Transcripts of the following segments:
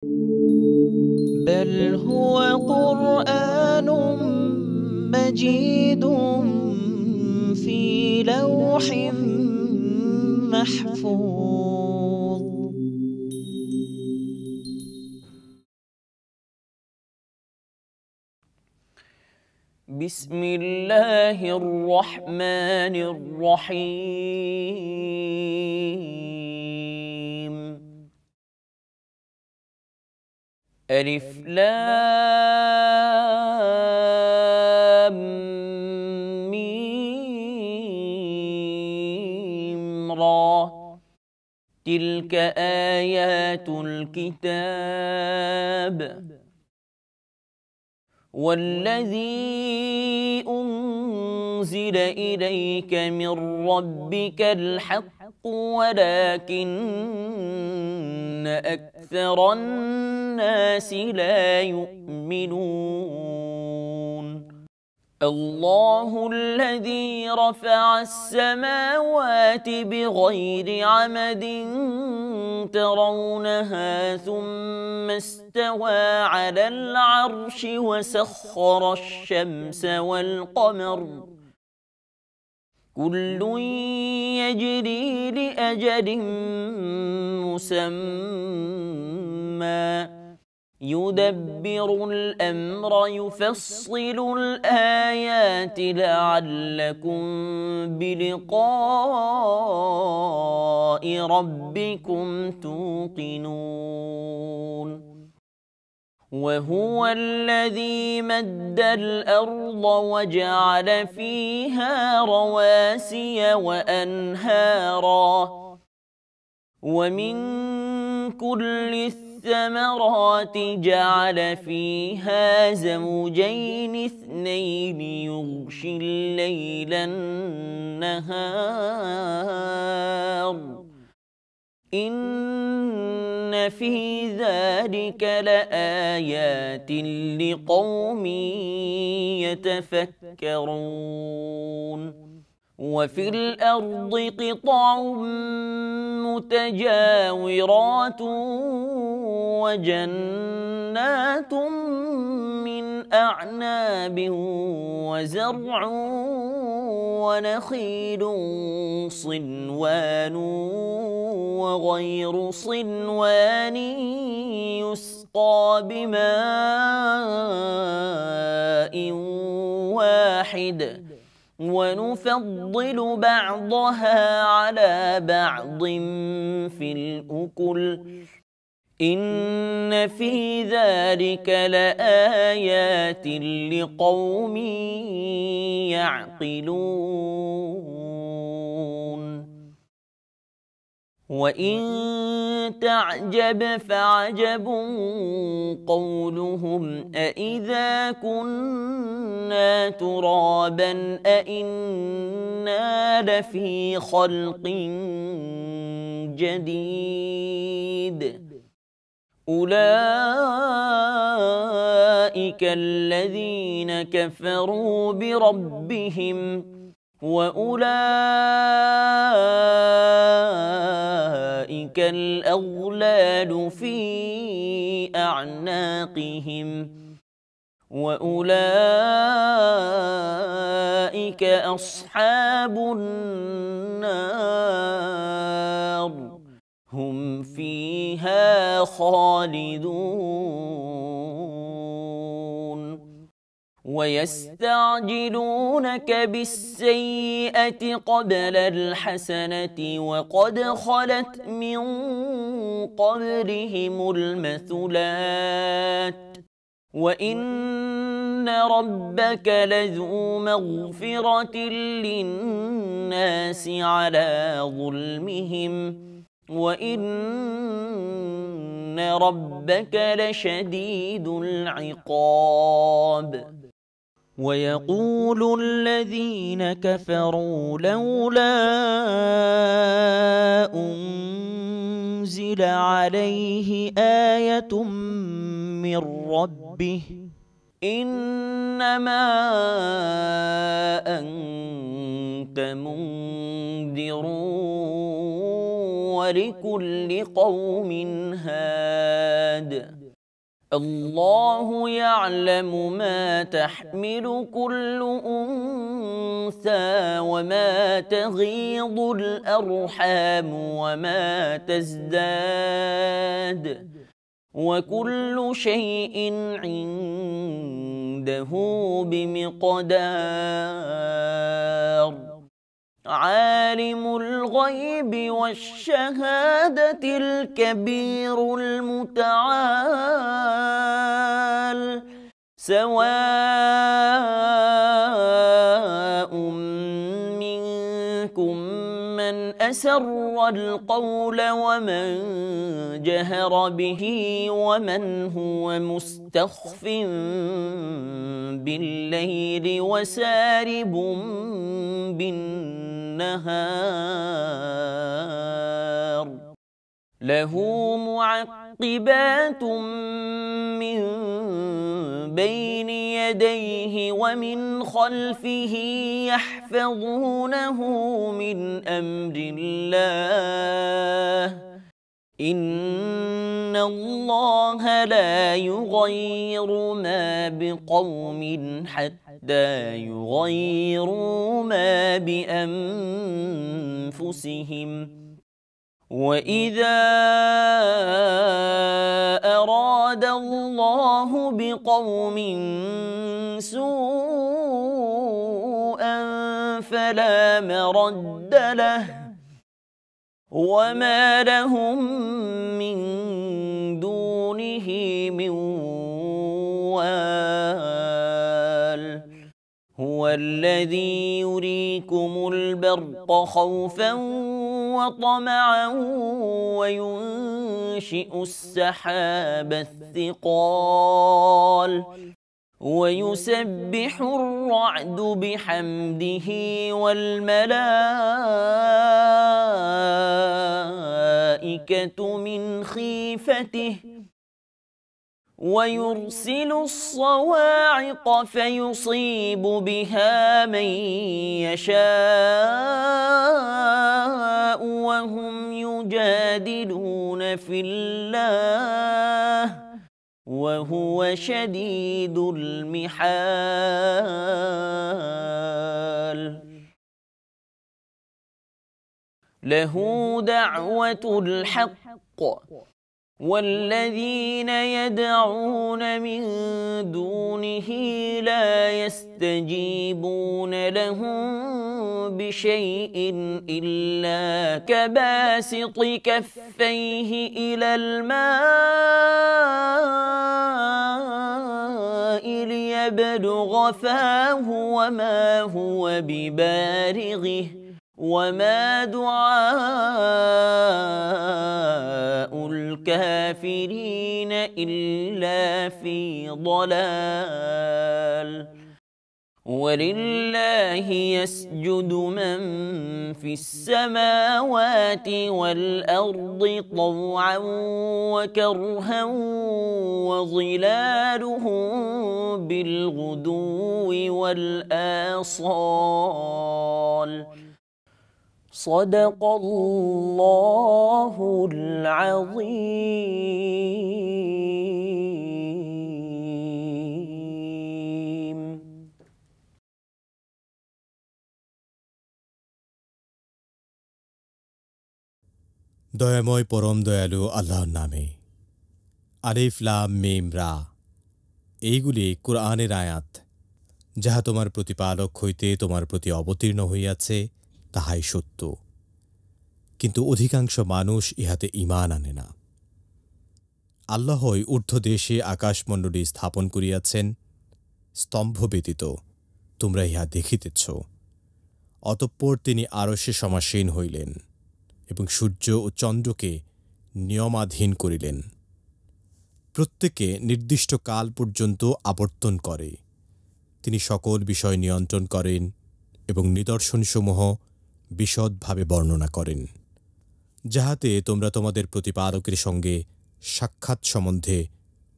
بل هو قرآن مجيد في لوح محفوظ. بسم الله الرحمن الرحيم. ألف لام ميم را، تلك آيات الكتاب والذي أنزل إليك من ربك الحق ولكن أكثر الناس لا يؤمنون. الله الذي رفع السماوات بغير عمد ترونها ثم استوى على العرش وسخر الشمس والقمر كل يجري لأجل مسمى يدبر الأمر يفصل الآيات لعلكم بلقاء ربكم توقنون. وهو الذي مد الأرض وجعل فيها رواسي وأنهارا ومن كل الثمرات جعل فيها زوجين اثنين يغشي الليل النهار إن في ذلك لآيات لقوم يتفكرون. وفي الأرض قطع متجاورات وجنات من أعناب وزرع ونخيل صنوان وغير صنوان يسقى بماء واحد ونفضل بعضها على بعض في الأكل إن في ذلك لآيات لقوم يعقلون. وإن تعجب فعجب قولهم أإذا كنا ترابا أإنا لفي خلق جديد أولئك الذين كفروا بربهم وأولئك الأغلال في أعناقهم وأولئك أصحاب النار هم فيها خالدون. ويستعجلونك بالسيئة قبل الحسنة وقد خلت من قبلهم المثلات وإن ربك لذو مغفرة للناس على ظلمهم وإن ربك لشديد العقاب. ويقول الذين كفروا لولا أنزل عليه آية من ربه إنما أنت منذر ولكل قوم هاد الله يعلم ما تحمل كل أنثى وما تغيض الأرحام وما تزداد وكل شيء عنده بمقدار عالم الغيب والشهادة الكبير المتعال سواء منكم من أسر القول ومن جهر به ومن هو مستخف بالليل وسارب بالنهار له معقبات من بين يديه ومن خلفه يحفظونه من أمر الله إن الله لا يغير ما بقوم حتى يغيروا ما بأنفسهم وإذا أراد الله بقوم سوءا فلا مرد له وما لهم من دونه من وال هو الذي يريكم البرق خوفا وطمعا وينشئ السحاب الثقال ويسبح الرعد بحمده والملائكة من خيفته ويرسل الصواعق فيصيب بها من يشاء وهم يجادلون في الله وهو شديد المحال له دعوة الحق والذين يدعون من دونه لا يستجيبون لهم بشيء إلا كباسط كفيه إلى الماء ليبلغ فاه وما هو ببالغه وما دعاء الكافرين إلا في ضلال ولله يسجد من في السماوات والأرض طوعا وكرها وظلالهم بالغدو والآصال صدق الله العظيم দয়াময় পরম দয়ালু আল্লাহর নামে। আলিফ লাম মিম রা, এইগুলি কুরআনের আয়াত, যাহা তোমার প্রতিপালক হইতে তোমার প্রতি অবতীর্ণ হইয়াছে, তাহাই সত্য, কিন্তু অধিকাংশ মানুষ ইহাতে ঈমান আনে না। আল্লাহই ঊর্ধ্বদেশে আকাশমণ্ডলী স্থাপন করিয়াছেন, স্তম্ভ ব্যতীত তোমরা ইহা দেখিতেছ। অতঃপর তিনি আরশে সমাসীন হইলেন এবং সূর্য ও চন্দ্রকে নিয়মাধীন করিলেন। প্রত্যেকে নির্দিষ্ট কাল পর্যন্ত আবর্তন করে। তিনি সকল বিষয় নিয়ন্ত্রণ করেন এবং নিদর্শনসমূহ বিশদভাবে বর্ণনা করেন, যাহাতে তোমরা তোমাদের প্রতিপালকের সঙ্গে সাক্ষাৎ সম্বন্ধে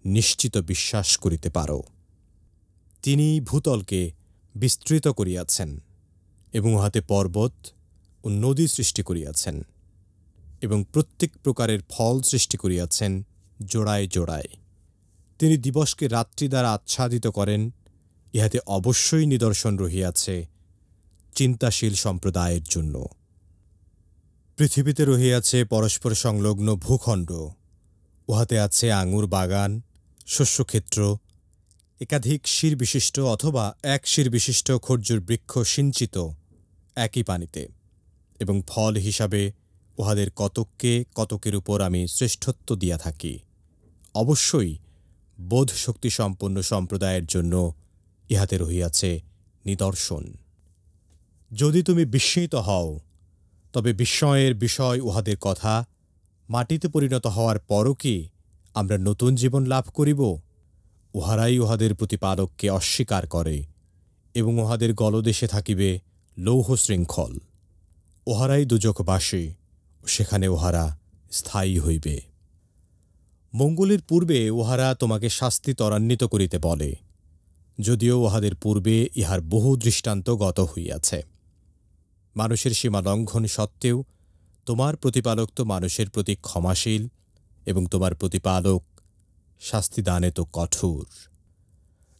নিশ্চিত বিশ্বাস করিতে পারো। তিনি ভূতলকে বিস্তৃত করিয়াছেন এবং উহাতে পর্বত ও নদী সৃষ্টি করিয়াছেন। এবং প্রত্যেক প্রকারের ফল সৃষ্টি করিয়াছেন জোড়ায় জোড়ায়। তিনি দিবসকে রাত্রি দ্বারা আচ্ছাদিত করেন, ইহাতে অবশ্যই নিদর্শন রহিয়াছে চিন্তাশীল সম্প্রদায়ের জন্য। পৃথিবীতে রহিয়াছে পরস্পর সংলগ্ন ভূখণ্ড, উহাতে আছে আঙুর বাগান, শস্যক্ষেত্র, একাধিক শিরবিশিষ্ট অথবা এক শিরবিশিষ্ট খর্জুর বৃক্ষ সিঞ্চিত একই পানিতে, এবং ফল হিসাবে উহাদের কতককে কতকের উপর আমি শ্রেষ্ঠত্ব দিয়া থাকি। অবশ্যই বোধ শক্তিসম্পন্ন সম্প্রদায়ের জন্য ইহাতে রহিয়াছে নিদর্শন। যদি তুমি বিস্মিত হও, তবে বিস্ময়ের বিষয় উহাদের কথা, মাটিতে পরিণত হওয়ার পরও কি আমরা নতুন জীবন লাভ করিব? উহারাই উহাদের প্রতিপালককে অস্বীকার করে, এবং উহাদের গলদেশে থাকিবে লৌহ শৃঙ্খল। উহারাই দুজকবাসী, সেখানে উহারা স্থায়ী হইবে। মঙ্গলের পূর্বে উহারা তোমাকে শাস্তি ত্বরান্বিত করিতে বলে, যদিও উহাদের পূর্বে ইহার বহু দৃষ্টান্ত গত হইয়াছে। মানুষের সীমা লঙ্ঘন সত্ত্বেও তোমার প্রতিপালক তো মানুষের প্রতি ক্ষমাশীল, এবং তোমার প্রতিপালক শাস্তিদানে তো কঠোর।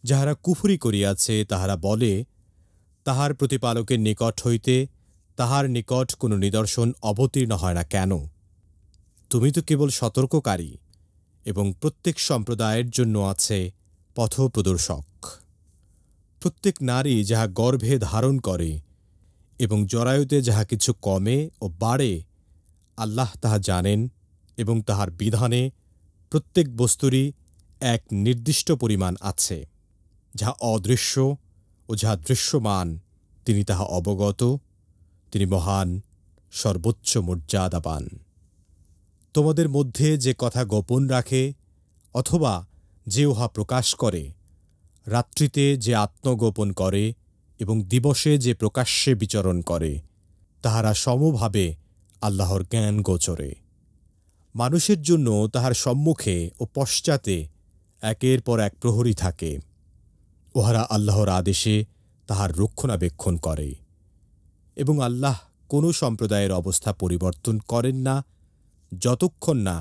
যাহারা কুফরি করিয়াছে তাহারা বলে, তাহার প্রতিপালকের নিকট হইতে তাহার নিকট কোনো নিদর্শন অবতীর্ণ হয় না কেন? তুমি তো কেবল সতর্ককারী, এবং প্রত্যেক সম্প্রদায়ের জন্য আছে পথপ্রদর্শক। প্রত্যেক নারী যাহা গর্ভে ধারণ করে এবং জরায়ুতে যাহা কিছু কমে ও বাড়ে, আল্লাহ তাহা জানেন, এবং তাহার বিধানে প্রত্যেক বস্তুরই এক নির্দিষ্ট পরিমাণ আছে। যাহা অদৃশ্য ও যাহা দৃশ্যমান তিনি তাহা অবগত, তিনি মহান, সর্বোচ্চ মর্যাদাবান। তোমাদের মধ্যে যে কথা গোপন রাখে অথবা যে উহা প্রকাশ করে, রাত্রিতে যে আত্মগোপন করে এবং দিবসে যে প্রকাশ্যে বিচরণ করে, তাহারা সমভাবে আল্লাহর জ্ঞান গোচরে। মানুষের জন্য তাহার সম্মুখে ও পশ্চাতে একের পর এক প্রহরী থাকে। উহারা আল্লাহর আদেশে তাহার রক্ষণাবেক্ষণ করে, এবং আল্লাহ কোনো সম্প্রদায়ের অবস্থা পরিবর্তন করেন না যতক্ষণ না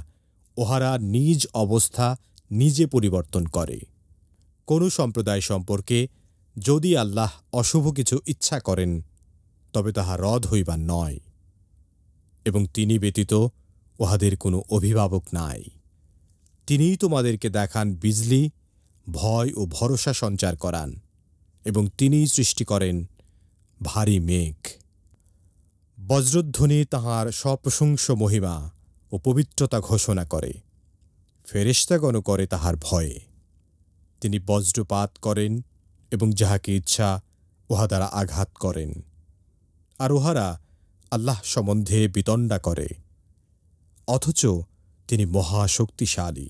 উহারা নিজ অবস্থা নিজে পরিবর্তন করে। কোনো সম্প্রদায় সম্পর্কে যদি আল্লাহ অশুভ কিছু ইচ্ছা করেন, তবে তাহা রদ হইবার নয়, এবং তিনি ব্যতীত উহাদের কোনো অভিভাবক নাই। তিনিই তোমাদেরকে দেখান বিজলি, ভয় ও ভরসা সঞ্চার করান, এবং তিনিই সৃষ্টি করেন ভারী মেঘ। বজ্রধ্বনি তাহার সপ্রশংস মহিমা ও পবিত্রতা ঘোষণা করে, ফেরেশতাগণও করে তাহার ভয়ে। তিনি বজ্রপাত করেন এবং যাহাকে ইচ্ছা উহা দ্বারা আঘাত করেন, আর উহারা আল্লাহ সম্বন্ধে বিতণ্ডা করে, অথচ তিনি মহাশক্তিশালী।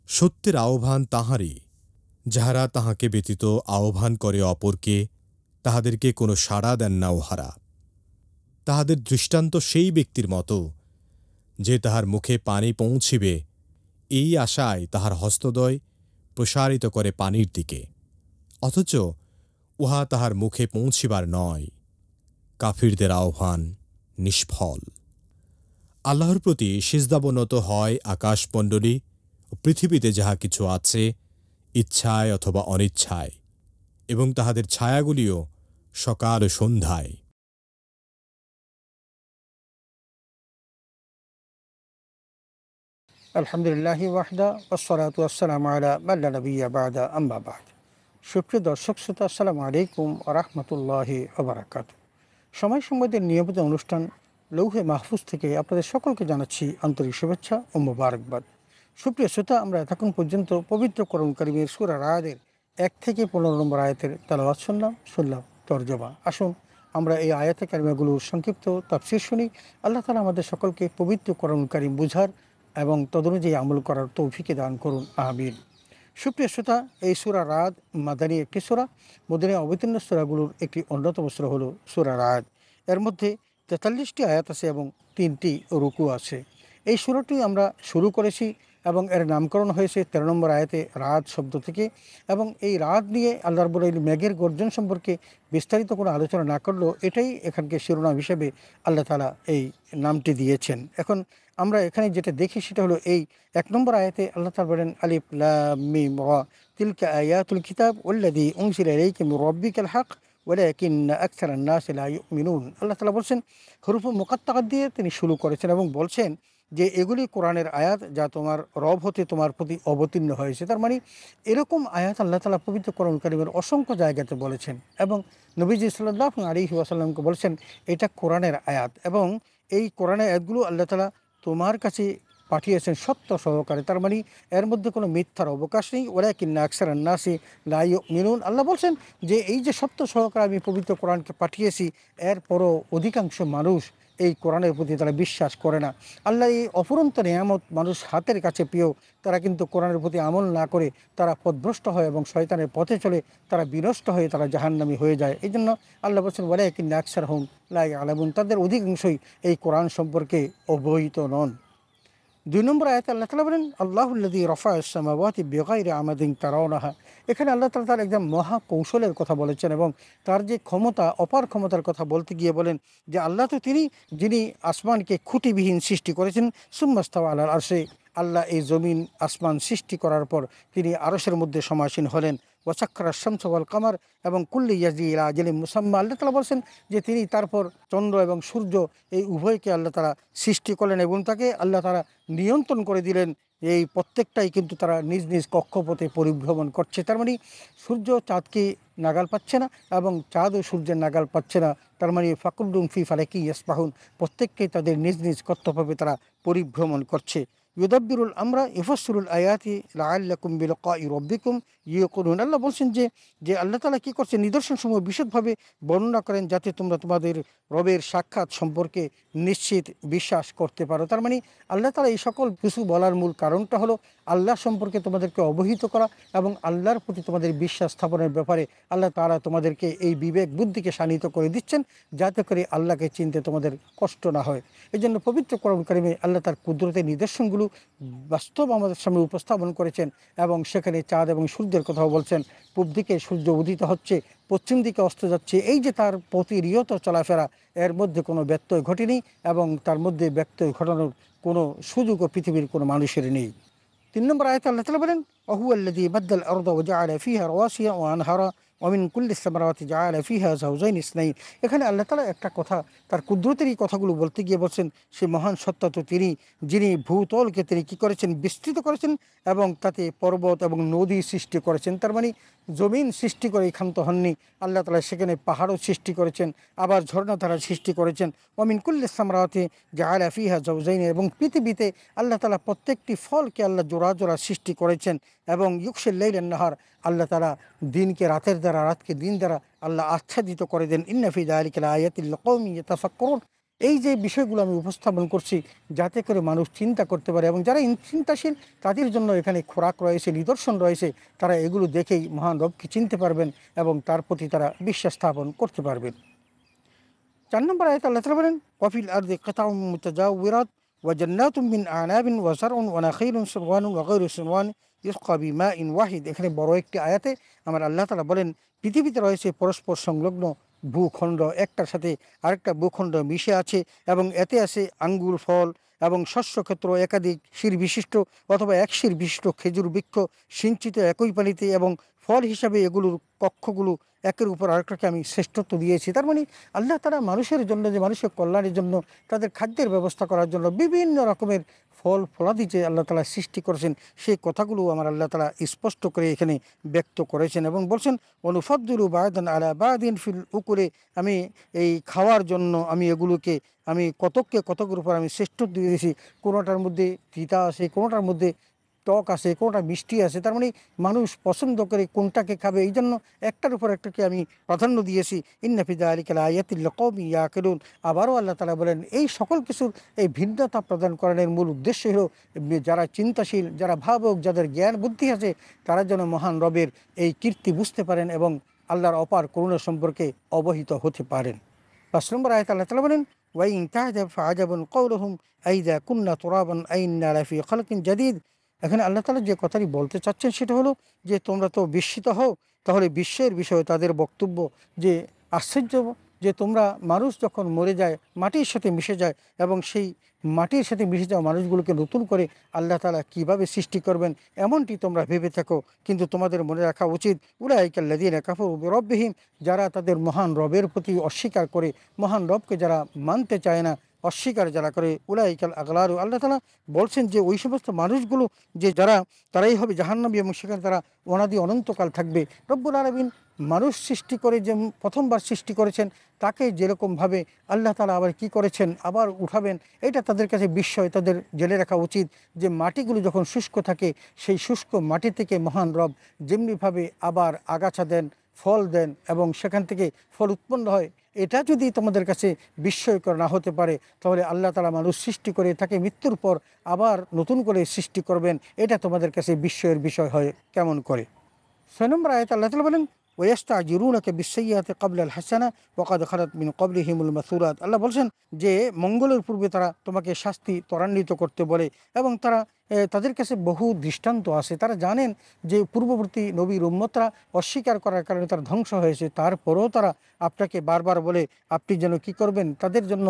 সত্যের আহ্বান তাহারই, যাহারা তাহাকে ব্যতীত আহ্বান করে অপরকে, তাহাদেরকে কোনো সাড়া দেন না উহারা। তাহাদের দৃষ্টান্ত সেই ব্যক্তির মতো যে তাহার মুখে পানি পৌঁছিবে, এই আশায় তাহার হস্তদ্বয় প্রসারিত করে পানির দিকে, অথচ উহা তাহার মুখে পৌঁছিবার নয়। কাফিরদের আহ্বান নিষ্ফল। আল্লাহর প্রতি সিজদাবনত হয় আকাশমণ্ডলী ও পৃথিবীতে যাহা কিছু আছে, ইচ্ছায় অথবা অনিচ্ছায়, এবং তাহাদের ছায়াগুলিও সকাল ও সন্ধ্যায়। আলহামদুলিল্লাহি ওয়াহদা ওয়াসসালাতু ওয়াসসালামু আলা মান লা নাবিয়্যা বা'দা আম্মা বা'দ। সুপ্রিয় দর্শক শ্রোতা, আসসালামু আলাইকুম ওয়া রাহমাতুল্লাহি ওয়া বারাকাতুহু। সময় সংবাদের নিয়মিত অনুষ্ঠান লৌহে মাহফুজ থেকে আপনাদের সকলকে জানাচ্ছি আন্তরিক শুভেচ্ছা ও মোবারকবাদ। সুপ্রিয় শ্রোতা, আমরা এতক্ষণ পর্যন্ত পবিত্র কোরআন কারীমের সূরা রা'দের 1 থেকে 15 নম্বর আয়াতের তেলাওয়াত শুনলাম তরজমা। আসুন আমরা এই আয়াতে কারিমাগুলোর সংক্ষিপ্ত তাফসীর শুনি। আল্লাহ তাআলা আমাদের সকলকে পবিত্র কোরআন কারীম বুঝার এবং তদনুযায়ী আমল করার তৌফিকে দান করুন, আমিন। সুপ্রিয় শ্রোতা, এই সূরা রা'দ মাদানী একটি সূরা। মদিনায় অবতীর্ণ সূরাগুলোর একটি অন্যতম সূরা হলো সূরা রা'দ। এর মধ্যে 43টি আয়াত আছে এবং 3টি রুকু আছে। এই সূরাটি আমরা শুরু করেছি এবং এর নামকরণ হয়েছে 13 নম্বর আয়াতে রাত শব্দ থেকে। এবং এই রাত নিয়ে আল্লাহ রাব্বুল আলামিন মেঘের গর্জন সম্পর্কে বিস্তারিত কোনো আলোচনা না করলেও এটাই এখানকে শিরোনাম হিসেবে আল্লাহ তাআলা এই নামটি দিয়েছেন। এখন আমরা এখানে যেটা দেখি সেটা হলো এই 1 নম্বর আয়াতে আল্লাহ তাআলা বলেন আলিফ লাম মিম রা তিলকা আয়াতুল কিতাব ওয়াল্লাযী উনজিলা ইলাইকা মির রাব্বিকাল হক ওয়ালাকিন্না আকসারান নাসি লা ইউমিনুন। আল্লাহ তাআলা বলছেন হুরুফ মুকাত্তাআত দিয়ে তিনি শুরু করেছেন এবং বলছেন যে এগুলি কোরআনের আয়াত যা তোমার রব হতে তোমার প্রতি অবতীর্ণ হয়েছে। তার মানে এরকম আয়াত আল্লাহ তাআলা পবিত্র কোরআন কারীমের অসংখ্য জায়গাতে বলেছেন এবং নবীজি সাল্লাল্লাহু আলাইহি ওয়াসাল্লামকে বলছেন এটা কোরআনের আয়াত এবং এই কোরআনের আয়াতগুলো আল্লাহ তাআলা তোমার কাছে পাঠিয়েছেন সত্য সহকারে। তার মানে এর মধ্যে কোনো মিথ্যার অবকাশ নেই। ওয়ালাকিন্না আকসারান নাসি লা ইউমিনুন। আল্লাহ বলছেন যে এই যে সত্য সহকারে আমি পবিত্র কোরআনকে পাঠিয়েছি এরপরও অধিকাংশ মানুষ এই কোরআনের প্রতি তারা বিশ্বাস করে না। আল্লাহ এই অফুরন্ত নিয়ামত মানুষ হাতের কাছে পেয়েও তারা কিন্তু কোরআনের প্রতি আমল না করে তারা পথভ্রষ্ট হয় এবং শয়তানের পথে চলে তারা বিনষ্ট হয়ে তারা জাহান্নামী হয়ে যায়। এই জন্য আল্লাহ বলছেন ওয়ালাকিন্না আকসারহুম লা ইয়ালামুন, তাদের অধিকাংশই এই কোরআন সম্পর্কে অবহিত নন। 2 নম্বর আয়াতে আল্লাহ তাআলা বলেন আল্লাহুল্লাযী রাফা'আস সামাওয়াতি বিগাইরি আমাদিন তারাউনাহা। এখানে আল্লাহ তাআলা তার একদম মহা কৌশলের কথা বলেছেন এবং তার যে ক্ষমতা অপার ক্ষমতার কথা বলতে গিয়ে বলেন যে আল্লাহ তো তিনি যিনি আসমানকে খুঁটিবিহীন সৃষ্টি করেছেন সুম্মাস্তাওয়া আলাল আরশে। আল্লাহ এই জমিন আসমান সৃষ্টি করার পর তিনি আরশের মধ্যে সমাসীন হলেন। ওয়াসাক্কারা শামসা ওয়াল কামার এবং কুল্লি ইয়াজরি ইলা আজালিন মুসাম্মা। আল্লাহ তাআলা বলছেন যে তিনি তারপর চন্দ্র এবং সূর্য এই উভয়কে আল্লাহ তাআলা সৃষ্টি করলেন এবং তাকে আল্লাহ তাআলা নিয়ন্ত্রণ করে দিলেন। এই প্রত্যেকটাই কিন্তু তারা নিজ নিজ কক্ষপথে পরিভ্রমণ করছে। তার মানে সূর্য চাঁদকে নাগাল পাচ্ছে না এবং চাঁদও সূর্যের নাগাল পাচ্ছে না। তার মানে ফাকুল্লুম ফি ফালাকি ইয়াসবাহুন, প্রত্যেককেই তাদের নিজ নিজ কর্তব্যে তারা পরিভ্রমণ করছে। ইউদাব্বিরুল আমরা ইফাসসিরুল আয়াতি লাআল্লাকুম বিলিকাই রাব্বিকুম ইউকিনুন। আল্লাহ বলছেন যে আল্লাহ তাআলা কী করছেন নিদর্শনসমূহ বিশদভাবে বর্ণনা করেন যাতে তোমরা তোমাদের রবের সাক্ষাৎ সম্পর্কে নিশ্চিত বিশ্বাস করতে পারো। তার মানে আল্লাহ তাআলা এই সকল কিছু বলার মূল কারণটা হলো আল্লাহ সম্পর্কে তোমাদেরকে অবহিত করা এবং আল্লাহর প্রতি তোমাদের বিশ্বাস স্থাপনের ব্যাপারে আল্লাহ তাআলা তোমাদেরকে এই বিবেক বুদ্ধিকে শানিত করে দিচ্ছেন যাতে করে আল্লাহকে চিনতে তোমাদের কষ্ট না হয়। এই জন্য পবিত্র কোরআন কারিমে আল্লাহ তার কুদরতের নিদর্শনগুলো বাস্তব আমাদের সামনে উপস্থাপন করেছেন এবং সেখানে চাঁদ এবং সূর্যের কথাও বলছেন। পূব দিকে সূর্য উদিত হচ্ছে, পশ্চিম দিকে অস্ত যাচ্ছে, এই যে তার প্রতিনিয়ত চলাফেরা এর মধ্যে কোনো ব্যত্যয় ঘটেনি এবং তার মধ্যে ব্যত্যয় ঘটানোর কোনো সুযোগও পৃথিবীর কোনো মানুষের নেই। 3 নম্বর আয়াতে আল্লাহ তাআলা বলেন ওয়াহুয়াল্লাযী বাদ্দাল আরদা ওয়া জাআলা ফিহা রাওয়াসিয়া ওয়া আনহারা ওয়া মিন কুল্লি সামারাতি জাআলা ফিহা যাওজাইন ইসনাইন। এখানে আল্লাহ তাআলা একটা কথা তার কুদরতের এই কথাগুলো বলতে গিয়ে বলছেন সে মহান সত্তা তো তিনি যিনি ভূতলকে তিনি কী করেছেন বিস্তৃত করেছেন এবং তাতে পর্বত এবং নদী সৃষ্টি করেছেন। তার মানে জমিন সৃষ্টি করে ক্ষান্ত হননি, আল্লাহ তাআলা সেখানে পাহাড়ও সৃষ্টি করেছেন, আবার ঝর্ণাধারা সৃষ্টি করেছেন। ওয়া মিন কুল্লি সামারাতি জাআলা ফিহা যাওজাইন, এবং পৃথিবীতে আল্লাহ তাআলা প্রত্যেকটি ফলকে আল্লাহ জোড়া জোড়া সৃষ্টি করেছেন এবং ইউকশিল লাইলান নাহার আল্লাহ তাআলা দিনকে রাতের দ্বারা রাতকে দিন দ্বারা আল্লাহ আচ্ছাদিত করে দেন। ইন্না ফি যালিকা লাআয়াতিল লিকাওমিন ইয়াতাফাক্কারুন। এই যে বিষয়গুলো আমি উপস্থাপন করছি যাতে করে মানুষ চিন্তা করতে পারে এবং যারা চিন্তাশীল তাদের জন্য এখানে খোরাক রয়েছে, নিদর্শন রয়েছে, তারা এগুলো দেখেই মহান রবকে চিনতে পারবেন এবং তার প্রতি তারা বিশ্বাস স্থাপন করতে পারবেন। 4 নম্বর আয়াতে আল্লাহ তাআলা বলেন ওয়াফিল আরদি কিতাউম মুতাজাওয়িরাত ওয়া জান্নাতুম মিন আনাবিন ওয়া যারউন ওয়া নাখিলুন সিনওয়ানুন ওয়া গায়রু সিনওয়ান ইউসকা বিমাইন ওয়াহিদ। এখানে বড় একটি আয়াতে আমার আল্লাহ তাআলা বলেন পৃথিবীতে রয়েছে পরস্পর সংলগ্ন ভূখণ্ড, একটার সাথে আরেকটা ভূখণ্ড মিশে আছে এবং এতে আছে আঙ্গুর ফল এবং শস্যক্ষেত্র একাধিক শির বিশিষ্ট অথবা এক শির বিশিষ্ট খেজুর বৃক্ষ সিঞ্চিত একই পানিতে এবং ফল হিসাবে এগুলোর কক্ষগুলো একের উপর আরেকটাকে আমি শ্রেষ্ঠত্ব দিয়েছি। তার মানে আল্লাহ তাআলা মানুষের জন্য যে মানুষের কল্যাণের জন্য তাদের খাদ্যের ব্যবস্থা করার জন্য বিভিন্ন রকমের ফল ফলাদি যে আল্লাহ তাআলা সৃষ্টি করেছেন সেই কথাগুলো আমার আল্লাহ তাআলা স্পষ্ট করে এখানে ব্যক্ত করেছেন এবং বলছেন অনুফাদ্দুলু বা'দান আলা বা'দিন ফিল উকুলে। আমি এই খাওয়ার জন্য আমি এগুলোকে আমি কতকের উপর আমি শ্রেষ্ঠত্ব দিয়েছি। কোনোটার মধ্যে তিতা আছে, কোনোটার মধ্যে টক আছে, কোনোটা মিষ্টি আছে। তার মানে মানুষ পছন্দ করে কোনটাকে খাবে, এই জন্য একটার উপর একটাকে আমি প্রাধান্য দিয়েছি। ইন্না ফি যালিকা লাআয়াতিল লিকাওমিন ইয়াকিলুন। আবারও আল্লাহ তাআলা বলেন এই সকল কিছুর এই ভিন্নতা প্রদান করার মূল উদ্দেশ্য হলো যারা চিন্তাশীল, যারা ভাবক, যাদের জ্ঞান বুদ্ধি আছে তারা যেন মহান রবের এই কীর্তি বুঝতে পারেন এবং আল্লাহর অপার করুণা সম্পর্কে অবহিত হতে পারেন। 5 নম্বর আয়াতে আল্লাহ তাআলা বলেন ওয়াইন তা'জাব ফা'আজাবুন কওলুহুম আইযা কুন্না তুরাবান আইন্না লাফি খালকিন জাদীদ এখানে আল্লাহ তাআলা যে কথাটি বলতে চাচ্ছেন সেটা হলো যে তোমরা তো বিস্মিত হও, তাহলে বিশ্বের বিষয়ে তাদের বক্তব্য যে আশ্চর্য, যে তোমরা মানুষ যখন মরে যায় মাটির সাথে মিশে যায় এবং সেই মাটির সাথে মিশে যাওয়া মানুষগুলোকে নতুন করে আল্লাহ তাআলা কীভাবে সৃষ্টি করবেন এমনটি তোমরা ভেবে থাকো। কিন্তু তোমাদের মনে রাখা উচিত উলাইকাল্লাযীনা কাফারু বিরাব্বিহিম, যারা তাদের মহান রবের প্রতি অস্বীকার করে, মহান রবকে যারা মানতে চায় না, অস্বীকার যারা করে, উলাইকাল আগলারু, আল্লাহ তাআলা বলছেন যে ওই সমস্ত মানুষগুলো যে যারা তারাই হবে জাহান্নামী এবং সেখানে তারা অনাদি অনন্তকাল থাকবে। রব্বুল আলামিন মানুষ সৃষ্টি করে যে প্রথমবার সৃষ্টি করেছেন তাকে যেরকমভাবে আল্লাহ তাআলা আবার কি করেছেন আবার উঠাবেন, এটা তাদের কাছে বিস্ময়। তাদের জেনে রাখা উচিত যে মাটিগুলো যখন শুষ্ক থাকে সেই শুষ্ক মাটি থেকে মহান রব যেমনিভাবে আবার আগাছা দেন, ফল দেন এবং সেখান থেকে ফল উৎপন্ন হয়, এটা যদি তোমাদের কাছে বিস্ময়কর না হতে পারে তাহলে আল্লাহ তাআলা মানুষ সৃষ্টি করে তাকে মৃত্যুর পর আবার নতুন করে সৃষ্টি করবেন, এটা তোমাদের কাছে বিস্ময়ের বিষয় হয় কেমন করে। 6 নম্বর আয়াতে আল্লাহ তাআলা বলেন ওয়াস্তাজিরুনাকা বিসসাইয়্যাতি ক্বাবলাল হাসানা ওয়া ক্বাদ খালাত মিন ক্বাবলিহিমুল মাসুরাত। আল্লাহ বলছেন যে মঙ্গলের পূর্বে তারা তোমাকে শাস্তি ত্বরান্বিত করতে বলে এবং তারা তাদের কাছে বহু দৃষ্টান্ত আছে। তারা জানেন যে পূর্ববর্তী নবীর উম্মতরা অস্বীকার করার কারণে তারা ধ্বংস হয়েছে, তারপরেও তারা আপনাকে বারবার বলে আপনি যেন কি করবেন, তাদের জন্য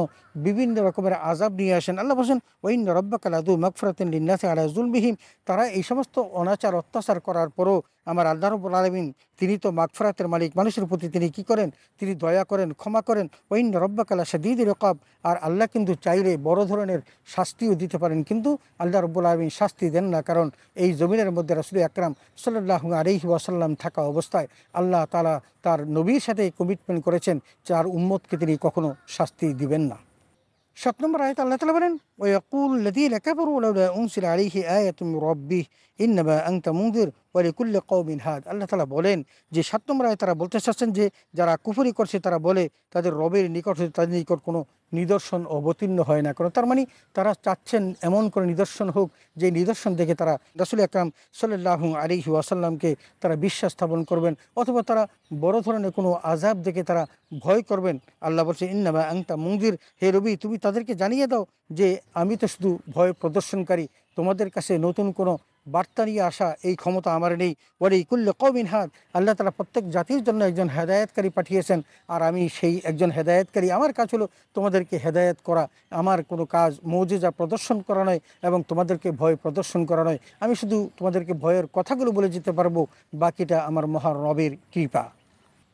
বিভিন্ন রকমের আযাব নিয়ে আসেন। আল্লাহ বলছেন ওয়াইন্না রাব্বাকা লাযু মাগফিরাতিন লিন্নাসি আলা যুলমিহিম, তারা এই সমস্ত অনাচার অত্যাচার করার পরও আমার আল্লাহ রাব্বুল আলামিন তিনি তো মাগফিরাতের মালিক, মানুষের প্রতি তিনি কি করেন, তিনি দয়া করেন, ক্ষমা করেন। ওয়াইন্না রাব্বাকা লাশাদীদুল ইকাব, আর আল্লাহ কিন্তু চাইলে বড় ধরনের শাস্তিও দিতে পারেন, কিন্তু আল্লাহ রাব্বুল আলামিন শাস্তি দেন না, কারণ এই জমিনের মধ্যে রাসূল আকরাম সাল্লাল্লাহু আলাইহি ওয়াসাল্লাম থাকা অবস্থায় আল্লাহ তাআলা তার নবীর সাথে কমিটমেন্ট করেছেন যার উম্মতকে তিনি কখনো শাস্তি দিবেন না। 7 নম্বর আয়াতে আল্লাহ তাআলা বলেন ওয়ায়াকুল লাযীনা কাফারু লাউলা উনজিলা আলাইহি আয়াতুম মির রাব্বিহি ইন্নামা আনতা মুনজির ওয়া লিকুল্লি কওমিন হাদ। আল্লাহ তাআলা বলেন যে 7 নম্বর আয়াতে তারা বলতে চাচ্ছেন যে যারা কুফরি করছে তারা বলে তাদের রবের নিকট হতে তাদের নিকট কোনো নিদর্শন অবতীর্ণ হয় না। তার মানে তারা চাচ্ছেন এমন কোনো নিদর্শন হোক যে নিদর্শন দেখে তারা রাসূল আকরাম সাল্লাল্লাহু আলাইহি ওয়াসাল্লামকে তারা বিশ্বাস স্থাপন করবেন, অথবা তারা বড় ধরনের কোনো আযাব দেখে তারা ভয় করবেন। আল্লাহ বলছে ইন্নামা আনতা মুনজির, হে নবী তুমি তাদেরকে জানিয়ে দাও যে আমি তো শুধু ভয় প্রদর্শনকারী, তোমাদের কাছে নতুন কোনো বার্তা নিয়ে আসা এই ক্ষমতা আমার নেই। ওয়ালিকুল্লি কওমিন হাদ, আল্লাহ তাআলা প্রত্যেক জাতির জন্য একজন হেদায়েতকারী পাঠিয়েছেন, আর আমি সেই একজন হেদায়েতকারী। আমার কাজ হলো তোমাদেরকে হেদায়েত করা, আমার কোনো কাজ মুজিজা প্রদর্শন করা নয় এবং তোমাদেরকে ভয় প্রদর্শন করা নয়। আমি শুধু তোমাদেরকে ভয়ের কথাগুলো বলে যেতে পারবো, বাকিটা আমার মহান রবের কৃপা।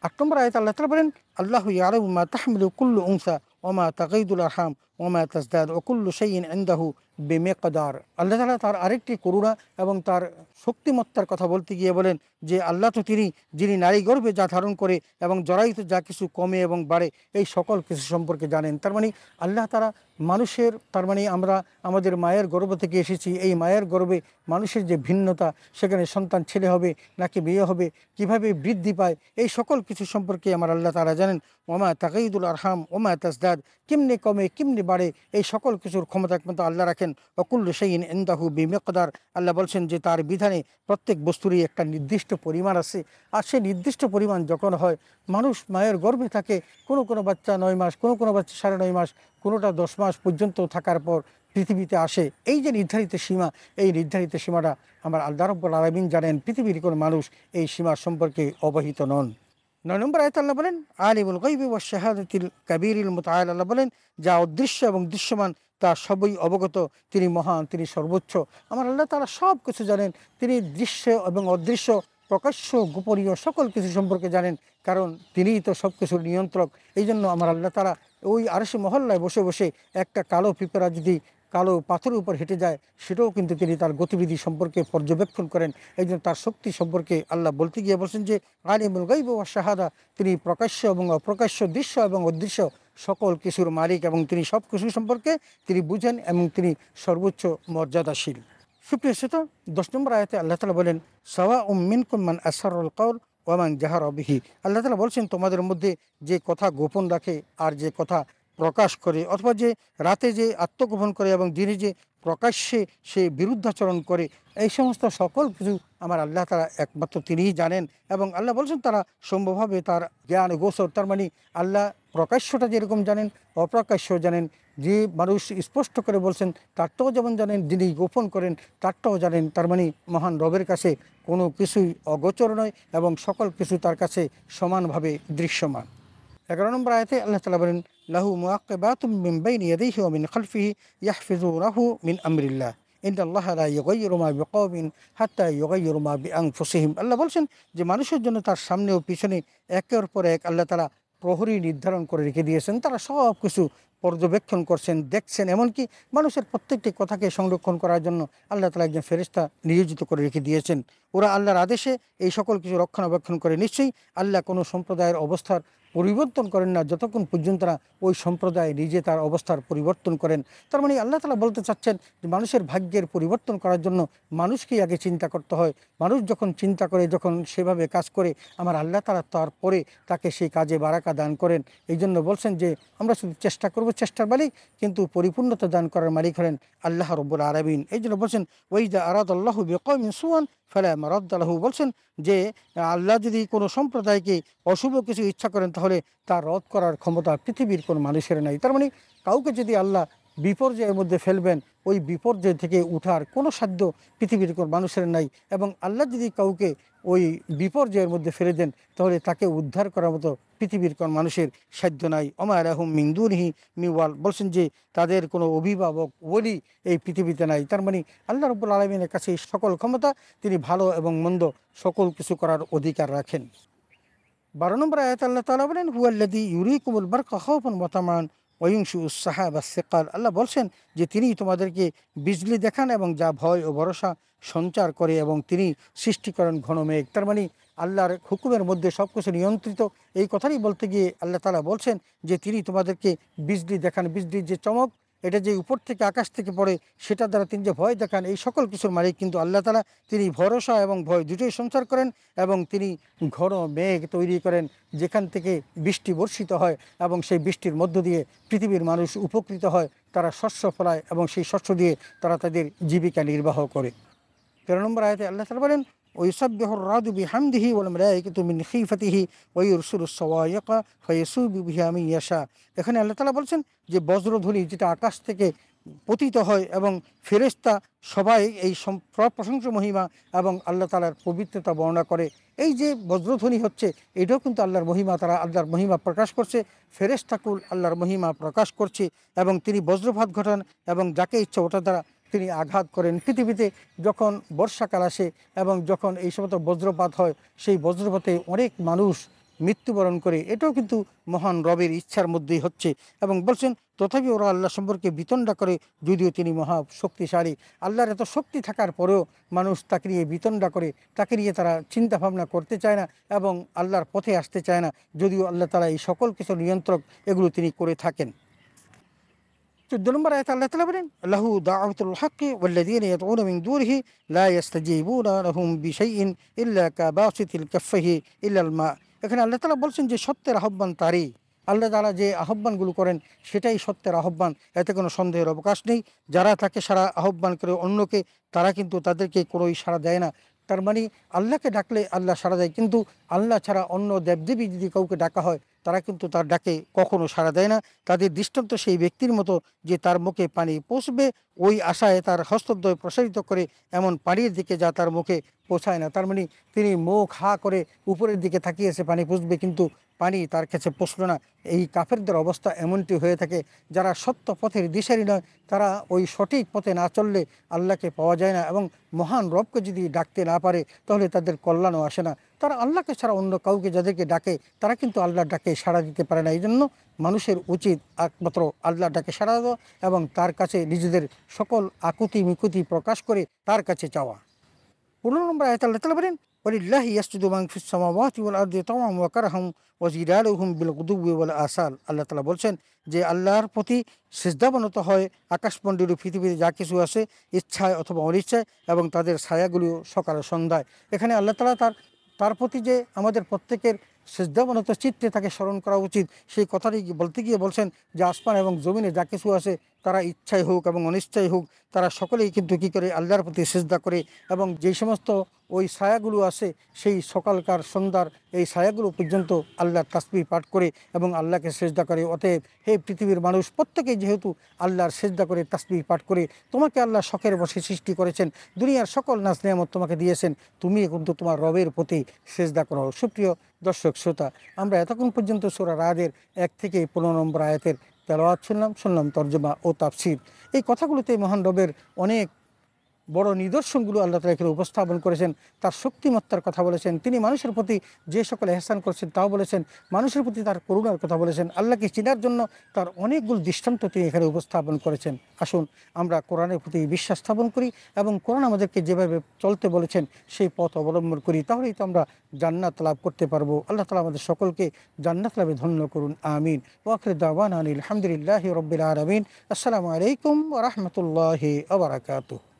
8 নম্বর আয়াতে আল্লাহ তাআলা বলেন আল্লাহু ইয়ালামু মা তাহমিলু কুল্লু উনসা ওয়া মা তাগীদুল আরহাম ওয়া মা তাজদাদ ওয়া কুল্লু শাইইন ইনদাহু বিমিকদার। আল্লাহ তাআলা তার আরেকটি করুণা এবং তার শক্তিমত্তার কথা বলতে গিয়ে বলেন যে আল্লাহ তো তিনি যিনি নারী গর্ভে যা ধারণ করে এবং জরায়ুতে যা কিছু কমে এবং বাড়ে এই সকল কিছু সম্পর্কে জানেন। তার মানে আল্লাহ তাআলা মানুষের, তার মানে আমরা আমাদের মায়ের গর্ভ থেকে এসেছি, এই মায়ের গর্ভে মানুষের যে ভিন্নতা, সেখানে সন্তান ছেলে হবে নাকি মেয়ে হবে, কিভাবে বৃদ্ধি পায়, এই সকল কিছু সম্পর্কে আমার আল্লাহ তাআলা জানেন। ওমা তাগীদুল আরহাম ওমা তাজদাদ, কেমনে কমে কেমনে বাড়ে এই সকল কিছুর ক্ষমতা একমাত্র আল্লাহ রাখেন। ওকুল্লু শাইইন ইনদাহু বিমিকদার, আল্লাহ বলছেন যে তার বিধানে প্রত্যেক বস্তুরই একটা নির্দিষ্ট পরিমাণ আছে, আর সেই নির্দিষ্ট পরিমাণ যখন হয়, মানুষ মায়ের গর্ভে থাকে, কোনো কোনো বাচ্চা 9 মাস, কোনো কোনো বাচ্চা 9.5 মাস, কোনোটা 10 মাস পর্যন্ত থাকার পর পৃথিবীতে আসে। এই যে নির্ধারিত সীমা, এই নির্ধারিত সীমাটা আমার আল্লাহ রাব্বুল আলামিন জানেন, পৃথিবীর কোনো মানুষ এই সীমা সম্পর্কে অবহিত নন। 9 নম্বর আয়াতে আল্লাহ বলেন আলিমুল গায়বি ওয়াশ শাহাদাতিল কাবীরিল মুতাআল, আল্লাহ বলেন যা অদৃশ্য এবং দৃশ্যমান তা সবই অবগত, তিনি মহান, তিনি সর্বোচ্চ। আমার আল্লাহ তাআলা সব কিছু জানেন, তিনি দৃশ্য এবং অদৃশ্য, প্রকাশ্য গোপনীয় সকল কিছু সম্পর্কে জানেন, কারণ তিনিই তো সব কিছুর নিয়ন্ত্রক। এই জন্য আমার আল্লাহ তাআলা ওই আরশে মহল্লায় বসে বসে একটা কালো পিঁপড়া যদি কালো পাথরের উপর হেঁটে যায়, সেটাও কিন্তু তিনি তার গতিবিধি সম্পর্কে পর্যবেক্ষণ করেন। এই জন্য তার শক্তি সম্পর্কে আল্লাহ বলতে গিয়ে বলছেন যে আলিমুল গায়বি ওয়াশ শাহাদা, তিনি প্রকাশ্য এবং অপ্রকাশ্য, দৃশ্য এবং অদৃশ্য সকল কিছুর মালিক, এবং তিনি সব কিছু সম্পর্কে তিনি বুঝেন এবং তিনি সর্বোচ্চ মর্যাদাশীল। সুপ্রিয় শ্রোতা, 10 নম্বর আয়াতে আল্লাহ তাআলা বলেন সাওয়াউম মিনকুম মান আসরাল কওল ওয়া মান জাহারা বিহি। আল্লাহ তাআলা বলছেন তোমাদের মধ্যে যে কথা গোপন রাখে আর যে কথা প্রকাশ করে, অথবা যে রাতে যে আত্মগোপন করে এবং দিনে যে প্রকাশ্যে সে বিরুদ্ধাচরণ করে, এই সমস্ত সকল কিছু আমার আল্লাহ তাআলা একমাত্র তিনিই জানেন। এবং আল্লাহ বলছেন তারা সম্ভবভাবে তার জ্ঞান গোচর, তার মানে আল্লাহ প্রকাশ্যটা যেরকম জানেন অপ্রকাশ্য জানেন, যে মানুষ স্পষ্ট করে বলছেন তারটাও যেমন জানেন, যিনি গোপন করেন তারটাও জানেন। তার মানে মহান রবের কাছে কোনো কিছুই অগোচর নয় এবং সকল কিছু তার কাছে সমানভাবে দৃশ্যমান। 11 নম্বর আয়াতে আল্লাহ তাআলা বলেন, লাহু মুআক্কিবাতুম মিন বাইনি ইয়াদাইহি ওয়া মিন খালফিহি ইয়াহফিজুনাহু মিন আমরিল্লাহ ইন্নাল্লাহা লা ইউগাইয়িরু মা বিকওমিন হাত্তা ইউগাইয়িরু মা বিআনফুসিহিম। আল্লাহ বলছেন যে মানুষের জন্য তার সামনে ও পিছনে একের পর এক আল্লাহ তাআলা প্রহরী নির্ধারণ করে রেখে দিয়েছেন। তারা সব কিছু পর্যবেক্ষণ করছেন, দেখছেন। এমনকি মানুষের প্রত্যেকটি কথাকে সংরক্ষণ করার জন্য আল্লাহ তাআলা একজন ফেরেশতা নিয়োজিত করে রেখে দিয়েছেন। ওরা আল্লাহর আদেশে এই সকল কিছু রক্ষণাবেক্ষণ করে। নিশ্চয়ই আল্লাহ কোনো সম্প্রদায়ের অবস্থার পরিবর্তন করেন না যতক্ষণ পর্যন্ত না ওই সম্প্রদায় নিজে তার অবস্থার পরিবর্তন করেন। তার মানে আল্লাহ তাআলা বলতে চাচ্ছেন যে মানুষের ভাগ্যের পরিবর্তন করার জন্য মানুষকেই আগে চিন্তা করতে হয়। মানুষ যখন চিন্তা করে, যখন সেভাবে কাজ করে, আমার আল্লাহ তাআলা তারপরে তাকে সেই কাজে বারাকা দান করেন। এই জন্য বলছেন যে আমরা শুধু চেষ্টা করব, চেষ্টার মালিক কিন্তু পরিপূর্ণতা দান করার মালিক হলেন আল্লাহ রব্বুল আলামিন। এই জন্য বলছেন ওয়াইদা আরাদাল্লাহু বিকওমিন সুআন ফালা মারাদ্দা লাহু, বলছেন যে আল্লাহ যদি কোনো সম্প্রদায়কে অশুভ কিছু ইচ্ছা করেন তাহলে তা রদ করার ক্ষমতা পৃথিবীর কোনো মানুষের নাই। তার মানে কাউকে যদি আল্লাহ বিপর্যয়ের মধ্যে ফেলবেন, ওই বিপর্যয় থেকে উঠার কোনো সাধ্য পৃথিবীর কোনো মানুষের নাই। এবং আল্লাহ যদি কাউকে ওই বিপর্যয়ের মধ্যে ফেলে দেন তাহলে তাকে উদ্ধার করার মতো পৃথিবীর কোনো মানুষের সাধ্য নাই। ওমা লাহুম মিন দুনিহি মিন ওয়াল, বলছেন যে তাদের কোনো অভিভাবক ওলি এই পৃথিবীতে নাই। তার মানে আল্লাহ রাব্বুল আলামিনের কাছে সকল ক্ষমতা, তিনি ভালো এবং মন্দ সকল কিছু করার অধিকার রাখেন। 12 নম্বর আয়াতে আল্লাহ তাআলা বলেন হুয়াল্লাযী ইউরীকুমুল বারকা খাওফান ওয়া তামান ওয়া ইউনশিউস সাহাবাস সিকাল। আল্লাহ বলছেন যে তিনি তোমাদেরকে বিজলি দেখান এবং যা ভয় ও ভরসা সঞ্চার করে এবং তিনি সৃষ্টি করেন ঘন মেঘ। তার মানে আল্লাহর হুকুমের মধ্যে সব কিছু নিয়ন্ত্রিত। এই কথাই বলতে গিয়ে আল্লাহ তাআলা বলছেন যে তিনি তোমাদেরকে বিজলি দেখান, বিজলির যে চমক এটা যে উপর থেকে আকাশ থেকে পড়ে সেটা দ্বারা তিনি যে ভয় দেখান, এই সকল কিছুর মালিক কিন্তু আল্লাহ তাআলা। তিনি ভরসা এবং ভয় দুটোই সঞ্চার করেন এবং তিনি ঘন মেঘ তৈরি করেন যেখান থেকে বৃষ্টি বর্ষিত হয় এবং সেই বৃষ্টির মধ্য দিয়ে পৃথিবীর মানুষ উপকৃত হয়, তারা শস্য ফলায় এবং সেই শস্য দিয়ে তারা তাদের জীবিকা নির্বাহ করে। 13 নম্বর আয়াতে আল্লাহ তাআলা বলেন ওয়ুসাব্বিহুর রাদু বিহামদিহি ওয়াল মালায়েকাতু মিন খিফাতিহি ওয়া ইরসিলুস সাওয়াইকা ফায়াসুবু বিহা মান ইয়াশা। এখানে আল্লাহ তাআলা বলছেন যে বজ্রধ্বনি যেটা আকাশ থেকে পতিত হয় এবং ফেরেশতা সবাই এই প্রশংসা মহিমা এবং আল্লাহ তাআলার পবিত্রতা বর্ণনা করে। এই যে বজ্রধ্বনি হচ্ছে এটাও কিন্তু আল্লাহর মহিমা, তারা আল্লাহর মহিমা প্রকাশ করছে। ফেরেশতাকুল আল্লাহর মহিমা প্রকাশ করছে এবং তিনি বজ্রপাত ঘটান এবং যাকে ইচ্ছা ওটা দ্বারা তিনি আঘাত করেন। পৃথিবীতে যখন বর্ষাকাল আসে এবং যখন এই সমস্ত বজ্রপাত হয়, সেই বজ্রপাতে অনেক মানুষ মৃত্যুবরণ করে। এটাও কিন্তু মহান রবের ইচ্ছার মধ্যেই হচ্ছে। এবং বলছেন তথাপি ওরা আল্লাহ সম্পর্কে বিতণ্ডা করে যদিও তিনি মহা শক্তিশালী। আল্লাহর এত শক্তি থাকার পরেও মানুষ তাকে নিয়ে বিতণ্ডা করে, তাকে নিয়ে তারা চিন্তা ভাবনা করতে চায় না এবং আল্লাহর পথে আসতে চায় না, যদিও আল্লাহ তাআলা এই সকল কিছু নিয়ন্ত্রক এগুলো তিনি করে থাকেন। 14 নম্বর আয়াতে আল্লাহ তাআলা বলেন লাহু দাওয়াতুল হাক্কি ওয়াল্লাযীনা ইয়াদউনা মিন দুনিহি লা ইস্তাজীবুনা লাহুম বিশাইইন ইল্লা কাবাসিতিল কাফফিহি ইলাল মা। এখানে আল্লাহ তাআলা বলছেন যে সত্যের আহ্বান তারই। আল্লাহ তাআলা যে আহ্বানগুলো করেন সেটাই সত্যের আহ্বান, এতে কোনো সন্দেহের অবকাশ নেই। যারা তাকে সারা আহ্বান করে অন্যকে, তারা কিন্তু তাদেরকে কোনোই সাড়া দেয় না। তার মানে আল্লাহকে ডাকলে আল্লাহ সাড়া দেয়, কিন্তু আল্লাহ ছাড়া অন্য দেবদেবী যদি কাউকে ডাকা হয় তারা কিন্তু তার ডাকে কখনো সাড়া দেয় না। তাদের দৃষ্টান্ত সেই ব্যক্তির মতো যে তার মুখে পানি পৌঁছবে ওই আশায় তার হস্তদ্বয় প্রসারিত করে এমন পানির দিকে যা তার মুখে পৌঁছায় না। তার মানে তিনি মুখ হা করে উপরের দিকে তাকিয়েছে পানি পৌঁছবে, কিন্তু পানি তার কাছে পৌঁছল না। এই কাফেরদের অবস্থা এমনটি হয়ে থাকে, যারা সত্য পথের দিশারি নয়, তারা ওই সঠিক পথে না চললে আল্লাহকে পাওয়া যায় না এবং মহান রবকে যদি ডাকতে না পারে তাহলে তাদের কল্যাণও আসে না। তারা আল্লাহকে ছাড়া অন্য কাউকে যাদেরকে ডাকে তারা কিন্তু আল্লাহর ডাকে সাড়া দিতে পারে না। এই জন্য মানুষের উচিত একমাত্র আল্লাহর ডাকে সাড়া দেওয়া এবং তার কাছে নিজেদের সকল আকুতি মিকুতি প্রকাশ করে তার কাছে চাওয়া। 15 নম্বর আয়াতে আল্লাহ তাআলা বলেন ওয়ালিল্লাহি ইয়াসজুদু মান ফিস সামাওয়াতি ওয়াল আরদি তাওআন ওয়া কারহাম ওয়া জিলালুহুম বিল গুদুওয়ি ওয়াল আসাল। আল্লাহ তাআলা বলছেন যে আল্লাহর প্রতি সিজদাবনত হয় আকাশমণ্ডলী পৃথিবীতে যা কিছু আছে ইচ্ছায় অথবা অনিচ্ছায় এবং তাদের ছায়াগুলিও সকাল সন্ধ্যায়। এখানে আল্লাহ তাআলা তার প্রতি যে আমাদের প্রত্যেকের সেজদাবনত চিত্তে তাকে স্মরণ করা উচিত। সেই কথাটি বলতে গিয়ে বলছেন যে আসমান এবং জমিনে যা কিছু আছে তারা ইচ্ছাই হোক এবং অনিচ্ছাই হোক, তারা সকলেই কিন্তু কী করে আল্লাহর প্রতি সেজদা করে। এবং যেই সমস্ত ওই ছায়াগুলো আছে সেই সকালকার সন্ধ্যার এই ছায়াগুলো পর্যন্ত আল্লাহর তাসবিহ পাঠ করে এবং আল্লাহকে সেজদা করে। অতএব হে পৃথিবীর মানুষ প্রত্যেকেই যেহেতু আল্লাহর সেজদা করে তাসবিহ পাঠ করে, তোমাকে আল্লাহ শখের বসে সৃষ্টি করেছেন, দুনিয়ার সকল নাজ নিয়ামত তোমাকে দিয়েছেন, তুমি কিন্তু তোমার রবের প্রতি সেজদা করো। সুপ্রিয় দর্শক শ্রোতা, আমরা এতক্ষণ পর্যন্ত সূরা রাদের 1 থেকে 15 নম্বর আয়াতের তেলাওয়াত শুনলাম তর্জমা ও তাফসীর। এই কথাগুলোতে মহান রবের অনেক বড় নিদর্শনগুলো আল্লাহ তাআলা এখানে উপস্থাপন করেছেন। তার শক্তিমত্তার কথা বলেছেন, তিনি মানুষের প্রতি যে সকল এহসান করেছেন তাও বলেছেন, মানুষের প্রতি তার করুণার কথা বলেছেন, আল্লাহকে চেনার জন্য তার অনেকগুলো দৃষ্টান্ত তিনি এখানে উপস্থাপন করেছেন। আসুন আমরা কোরআনের প্রতি বিশ্বাস স্থাপন করি এবং কোরআন আমাদেরকে যেভাবে চলতে বলেছেন সেই পথ অবলম্বন করি, তাহলেই তো আমরা জান্নাত লাভ করতে পারবো। আল্লাহ তাআলা আমাদের সকলকে জান্নাত লাভে ধন্য করুন, আমিন। ওয়া আখিরু দাওয়ানা আলহামদুলিল্লাহি রাব্বিল আলামিন। আসসালামু আলাইকুম ওয়া রাহমাতুল্লাহি ওয়া বারাকাতুহু।